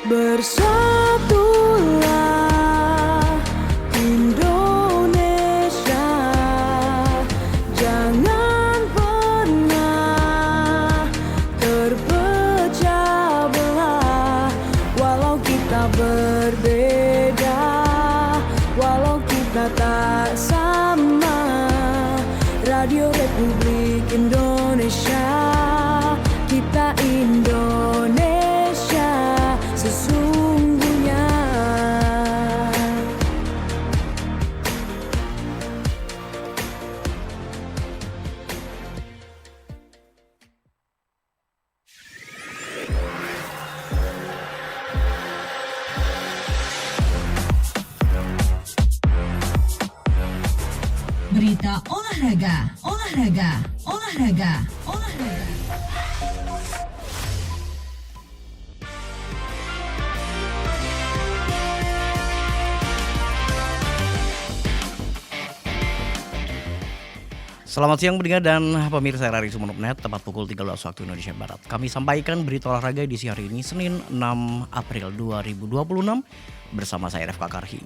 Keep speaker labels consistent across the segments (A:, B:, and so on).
A: Bersatulah Indonesia, jangan pernah terpecah belah. Walau kita berbeda, walau kita tak sama, Radio Republik Indonesia, kita Indonesia sesungguhnya.
B: Berita olahraga.
C: Selamat siang pendengar dan pemirsa RRI Sumeneb.net, tepat pukul 13 waktu Indonesia Barat. Kami sampaikan berita olahraga edisi hari ini, Senin 6 April 2026, bersama saya Refka Karhi.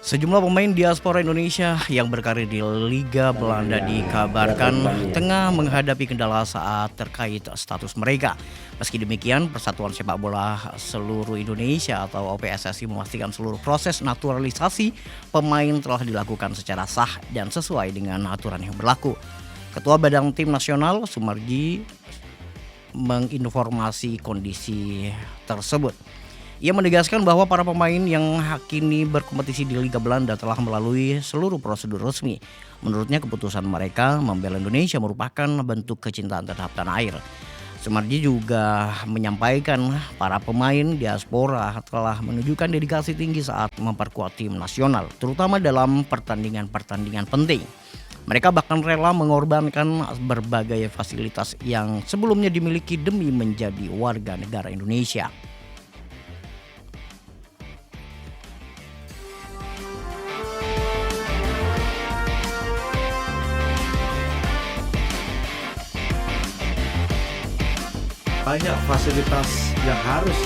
C: Sejumlah pemain diaspora Indonesia yang berkarir di Liga Belanda dikabarkan tengah menghadapi kendala saat terkait status mereka. Meski demikian, Persatuan Sepak Bola Seluruh Indonesia atau PSSI memastikan seluruh proses naturalisasi pemain telah dilakukan secara sah dan sesuai dengan aturan yang berlaku. Ketua Badan Tim Nasional Sumarji menginformasi kondisi tersebut. Ia menegaskan bahwa para pemain yang kini berkompetisi di Liga Belanda telah melalui seluruh prosedur resmi. Menurutnya keputusan mereka membela Indonesia merupakan bentuk kecintaan terhadap tanah air. Sumarji juga menyampaikan para pemain diaspora telah menunjukkan dedikasi tinggi saat memperkuat tim nasional, terutama dalam pertandingan-pertandingan penting. Mereka bahkan rela mengorbankan berbagai fasilitas yang sebelumnya dimiliki demi menjadi warga negara Indonesia.
D: Banyak fasilitas yang harus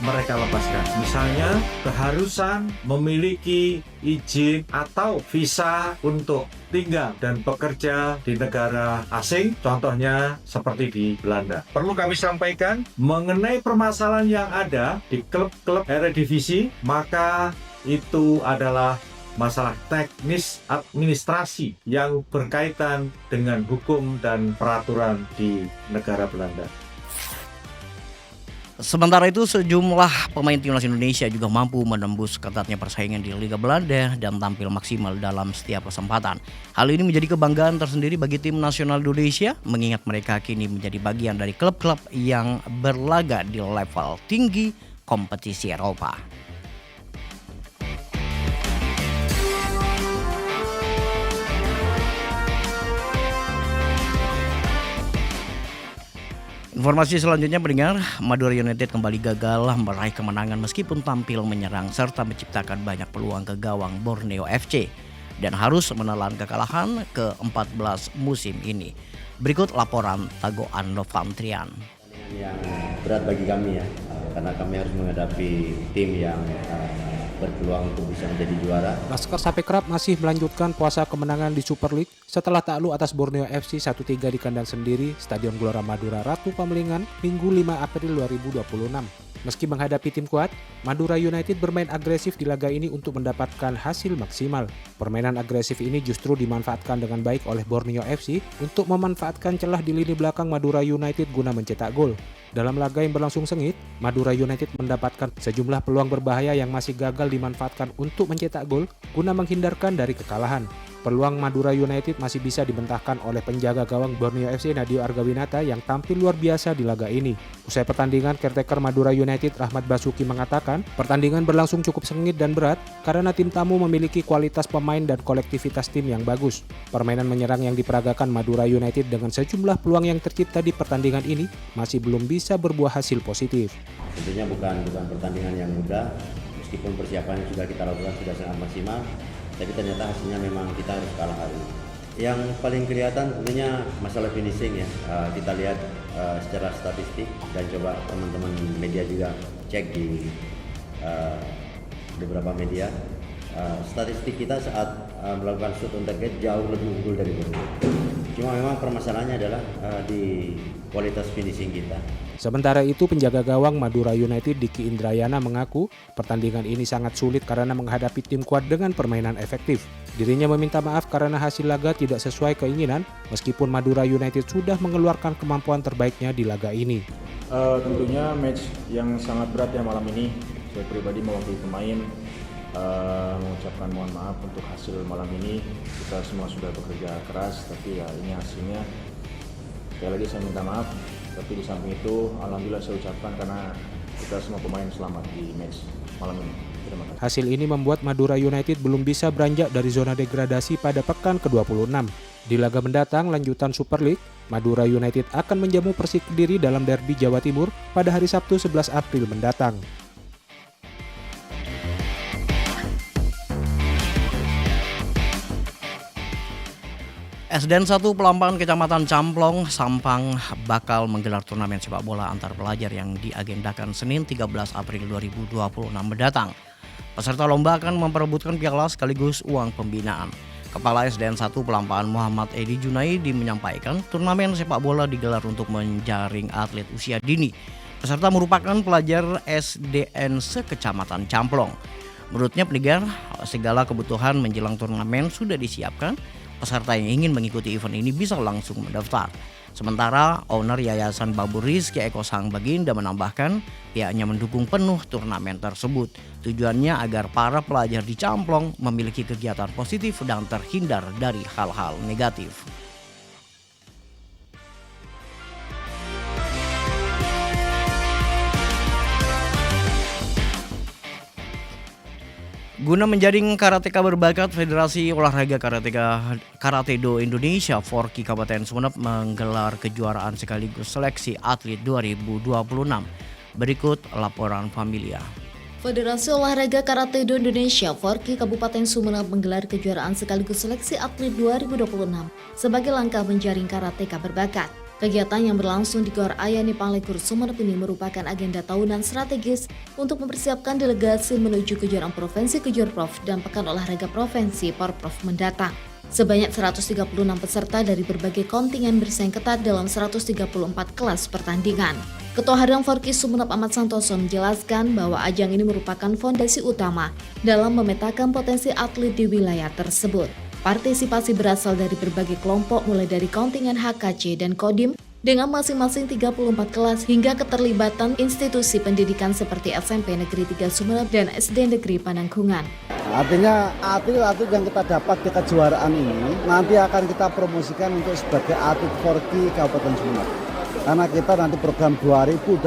D: mereka lepaskan. Misalnya keharusan memiliki izin atau visa untuk tinggal dan bekerja di negara asing, contohnya seperti di Belanda. Perlu kami sampaikan mengenai permasalahan yang ada di klub-klub Eredivisie, maka itu adalah masalah teknis administrasi yang berkaitan dengan hukum dan peraturan di negara Belanda.
C: Sementara itu, sejumlah pemain timnas Indonesia juga mampu menembus ketatnya persaingan di Liga Belanda dan tampil maksimal dalam setiap kesempatan. Hal ini menjadi kebanggaan tersendiri bagi tim nasional Indonesia, mengingat mereka kini menjadi bagian dari klub-klub yang berlaga di level tinggi kompetisi Eropa. Informasi selanjutnya pendengar, Madura United kembali gagal meraih kemenangan meskipun tampil menyerang serta menciptakan banyak peluang ke gawang Borneo FC dan harus menelan kekalahan ke-14 musim ini. Berikut laporan Tagoan Novantrian.
E: Yang berat bagi kami ya, karena kami harus menghadapi tim yang berpeluang untuk bisa menjadi juara.
F: Laskar Sapekrab masih melanjutkan puasa kemenangan di Super League setelah takluk atas Borneo FC 1-3 di kandang sendiri Stadion Gelora Madura Ratu Pamelingan Minggu 5 April 2026. Meski menghadapi tim kuat, Madura United bermain agresif di laga ini untuk mendapatkan hasil maksimal. Permainan agresif ini justru dimanfaatkan dengan baik oleh Borneo FC untuk memanfaatkan celah di lini belakang Madura United guna mencetak gol. Dalam laga yang berlangsung sengit, Madura United mendapatkan sejumlah peluang berbahaya yang masih gagal dimanfaatkan untuk mencetak gol guna menghindarkan dari kekalahan. Peluang Madura United masih bisa dibentahkan oleh penjaga gawang Borneo FC Nadio Argawinata yang tampil luar biasa di laga ini. Usai pertandingan, caretaker Madura United Rahmat Basuki mengatakan, pertandingan berlangsung cukup sengit dan berat karena tim tamu memiliki kualitas pemain dan kolektivitas tim yang bagus. Permainan menyerang yang diperagakan Madura United dengan sejumlah peluang yang tercipta di pertandingan ini masih belum bisa berbuah hasil positif.
E: Tentunya bukan pertandingan yang mudah, meskipun persiapan yang sudah kita lakukan sudah sangat maksimal, tapi ternyata hasilnya memang kita harus kalah hari ini. Yang paling kelihatan tentunya masalah finishing ya. Kita lihat secara statistik dan coba teman-teman media juga cek di beberapa media. Statistik kita saat melakukan shoot on target jauh lebih unggul dari Borneo. Cuma memang permasalahannya adalah di kualitas finishing kita.
F: Sementara itu, penjaga gawang Madura United Diki Indrayana mengaku pertandingan ini sangat sulit karena menghadapi tim kuat dengan permainan efektif. Dirinya meminta maaf karena hasil laga tidak sesuai keinginan, meskipun Madura United sudah mengeluarkan kemampuan terbaiknya di laga ini.
B: Tentunya match yang sangat berat ya malam ini. Saya pribadi mewakili pemain mengucapkan mohon maaf untuk hasil malam ini. Kita semua sudah bekerja keras, tapi ya ini hasilnya. Sekali lagi saya minta maaf, tapi di samping itu alhamdulillah saya ucapkan karena kita semua pemain selamat di match malam ini. Terima kasih.
F: Hasil ini membuat Madura United belum bisa beranjak dari zona degradasi pada pekan ke-26. Di laga mendatang lanjutan Super League, Madura United akan menjamu Persik Kediri dalam derby Jawa Timur pada hari Sabtu 11 April mendatang.
C: SDN 1 Pelambangan Kecamatan Camplong, Sampang bakal menggelar turnamen sepak bola antar pelajar yang diagendakan Senin 13 April 2026 mendatang. Peserta lomba akan memperebutkan piala sekaligus uang pembinaan. Kepala SDN 1 Pelambangan Muhammad Edi Junaidi menyampaikan turnamen sepak bola digelar untuk menjaring atlet usia dini. Peserta merupakan pelajar SDN se-Kecamatan Camplong. Menurutnya pendengar, segala kebutuhan menjelang turnamen sudah disiapkan. Peserta yang ingin mengikuti event ini bisa langsung mendaftar. Sementara owner Yayasan Babu Rizky Eko Sang Baginda menambahkan pihaknya mendukung penuh turnamen tersebut. Tujuannya agar para pelajar di Camplong memiliki kegiatan positif dan terhindar dari hal-hal negatif. Guna menjaring karateka berbakat, Federasi Olahraga Karate Do Indonesia Forki Kabupaten Sumeneb menggelar kejuaraan sekaligus seleksi atlet 2026. Berikut laporan Familia.
G: Federasi Olahraga Karate Do Indonesia Forki Kabupaten Sumeneb menggelar kejuaraan sekaligus seleksi atlet 2026 sebagai langkah menjaring karateka berbakat. Kegiatan yang berlangsung di Gor Ayani Panglekur Sumeneb ini merupakan agenda tahunan strategis untuk mempersiapkan delegasi menuju kejuaraan provinsi Kejurprov dan Pekan Olahraga Provinsi Porprov mendatang. Sebanyak 136 peserta dari berbagai kontingen bersaing ketat dalam 134 kelas pertandingan. Ketua Harian Forki Sumeneb Ahmad Santoso menjelaskan bahwa ajang ini merupakan fondasi utama dalam memetakan potensi atlet di wilayah tersebut. Partisipasi berasal dari berbagai kelompok mulai dari kontingen HKC dan Kodim dengan masing-masing 34 kelas hingga keterlibatan institusi pendidikan seperti SMP Negeri 3 Sumeneb dan SD Negeri Panangkungan.
H: Artinya atlet-atlet yang kita dapat di kejuaraan ini nanti akan kita promosikan untuk sebagai atlet Forki Kabupaten Sumeneb. Karena kita nanti program 2026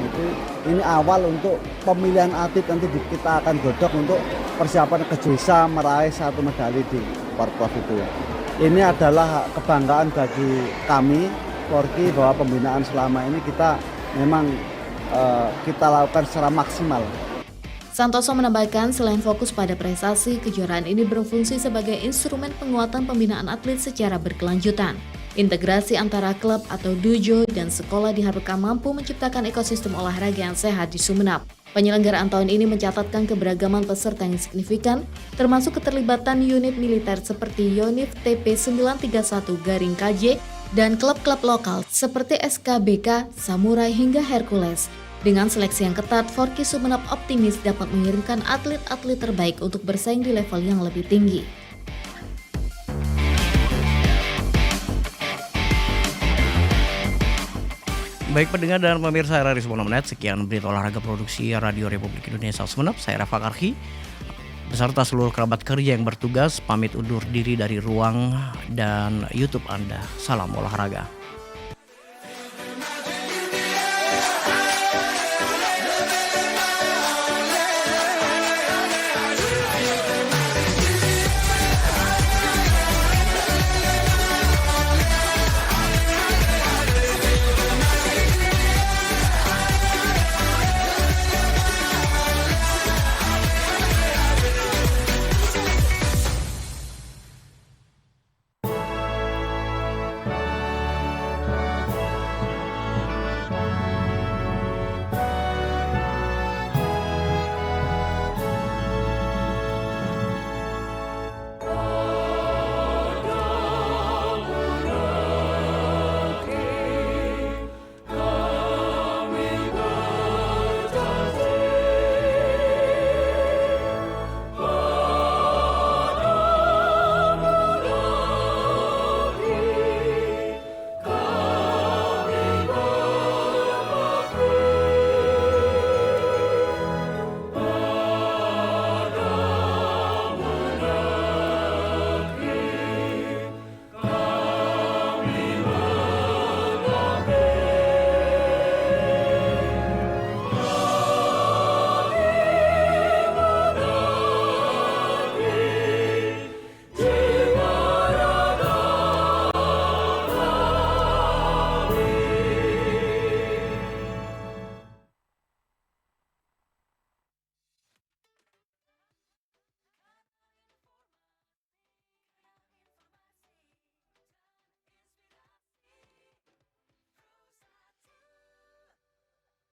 H: itu ini awal untuk pemilihan atlet, nanti kita akan godok untuk persiapan bisa meraih satu medali di Porprov itu. Ini adalah kebanggaan bagi kami Forki bahwa pembinaan selama ini kita memang kita lakukan secara maksimal.
G: Santoso menambahkan selain fokus pada prestasi, kejuaraan ini berfungsi sebagai instrumen penguatan pembinaan atlet secara berkelanjutan. Integrasi antara klub atau dojo dan sekolah diharapkan mampu menciptakan ekosistem olahraga yang sehat di Sumeneb. Penyelenggaraan tahun ini mencatatkan keberagaman peserta yang signifikan, termasuk keterlibatan unit militer seperti Yonif TP931-KJ dan klub-klub lokal seperti SKBK, Samurai hingga Hercules. Dengan seleksi yang ketat, Forki Sumeneb optimis dapat mengirimkan atlet-atlet terbaik untuk bersaing di level yang lebih tinggi.
C: Baik pendengar dan pemirsa RRI Sumeneb, sekian berita olahraga produksi Radio Republik Indonesia Sumeneb. Saya Rafa Karhi beserta seluruh kerabat kerja yang bertugas pamit undur diri dari ruang dan YouTube Anda. Salam olahraga.